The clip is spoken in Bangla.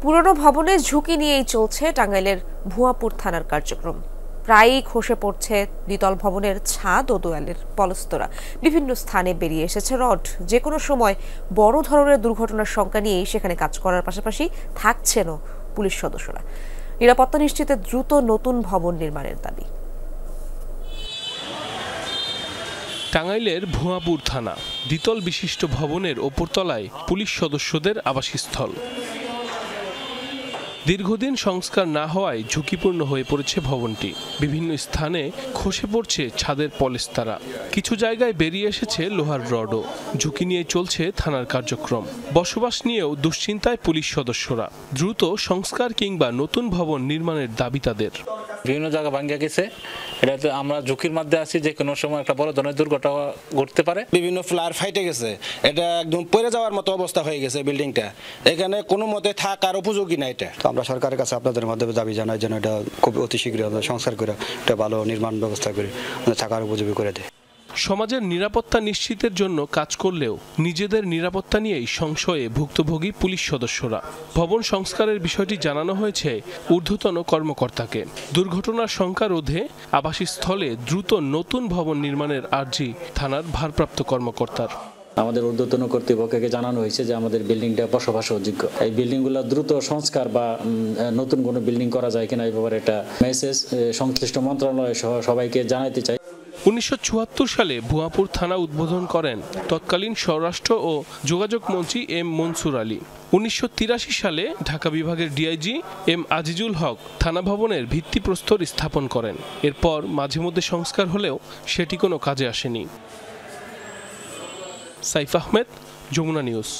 পুরনো ভবনে ঝুঁকি নিয়েই চলছে টাঙ্গাইলের ভুয়াপুর থানার কার্যক্রম। প্রায়ই খসে পড়ছে দ্বিতল ভবনের ছাদ ও দেয়ালের পলস্তরা। বিভিন্ন স্থানে বেরিয়ে এসেছে রড। যে কোনো সময় বড় ধরনের দুর্ঘটনার শঙ্কা নিয়েই সেখানে কাজ করার পাশাপাশি থাকছেনও পুলিশ সদস্যরা। নিরাপত্তা নিশ্চিতে দ্রুত নতুন ভবন নির্মাণের দাবি। টাঙ্গাইলের ভুয়াপুর থানা দ্বিতল বিশিষ্ট ভবনের ওপরতলায় পুলিশ সদস্যদের আবাসস্থল। দীর্ঘদিন সংস্কার না হওয়ায় ঝুঁকিপূর্ণ হয়ে পড়েছে ভবনটি। বিভিন্ন স্থানে খসে পড়ছে ছাদের পলেস্তারা। কিছু জায়গায় বেরিয়ে এসেছে লোহার রডও। ঝুঁকি নিয়ে চলছে থানার কার্যক্রম। বসবাস নিয়েও দুশ্চিন্তায় পুলিশ সদস্যরা। দ্রুত সংস্কার কিংবা নতুন ভবন নির্মাণের দাবি তাদের। বিভিন্ন জায়গা ভাঙ্গা গেছে, এটাতে আমরা ঝুঁকির মধ্যে আছি যে কোনো সময় একটা বড় ধরনের দুর্ঘটনা ঘটতে পারে। বিভিন্ন ফ্লার ফাইটে গেছে, এটা একদম পড়ে যাওয়ার মতো অবস্থা হয়ে গেছে বিল্ডিংটা। এখানে কোনো মতে থাকার উপযোগী না এটা। তো আমরা সরকারের কাছে আপনাদের মাধ্যমে দাবি জানাই যেন এটা খুব অতি শীঘ্রই সংস্কার করে একটা ভালো নির্মাণ ব্যবস্থা করে থাকার উপযোগী করে দেয়। সমাজের নিরাপত্তা নিশ্চিতের জন্য কাজ করলেও নিজেদের নিরাপত্তা নিয়েই সংশয়ে ভুক্তভোগী পুলিশ সদস্যরা। ভবন সংস্কারের বিষয়টি জানানো হয়েছে ঊর্ধ্বতন কর্মকর্তাকে। দুর্ঘটনার শঙ্কা রোধে আবাসস্থলে দ্রুত নতুন ভবন নির্মাণের আর্জি থানার ভারপ্রাপ্ত কর্মকর্তার। আমাদের ঊর্ধ্বতন কর্তৃপক্ষকে জানানো হয়েছে যে আমাদের বিল্ডিংটা বসবাসযোগ্য। এই বিল্ডিংগুলো দ্রুত সংস্কার বা নতুন কোনো বিল্ডিং করা যায় কিনা এই ব্যাপারে একটা মেসেজ সংশ্লিষ্ট মন্ত্রণালয় সহ সবাইকে জানাতে চাই। 1974 সালে ভুয়াপুর থানা উদ্বোধন করেন তৎকালীন স্বরাষ্ট্র ও যোগাযোগ মন্ত্রী এম মনসুর আলী। 1983 সালে ঢাকা বিভাগের ডিআইজি এম আজিজুল হক থানা ভবনের ভিত্তিপ্রস্তর স্থাপন করেন। এরপর মাঝে মধ্যে সংস্কার হলেও সেটি কোনো কাজে আসেনি। সাইফ আহমেদ, যমুনা নিউজ।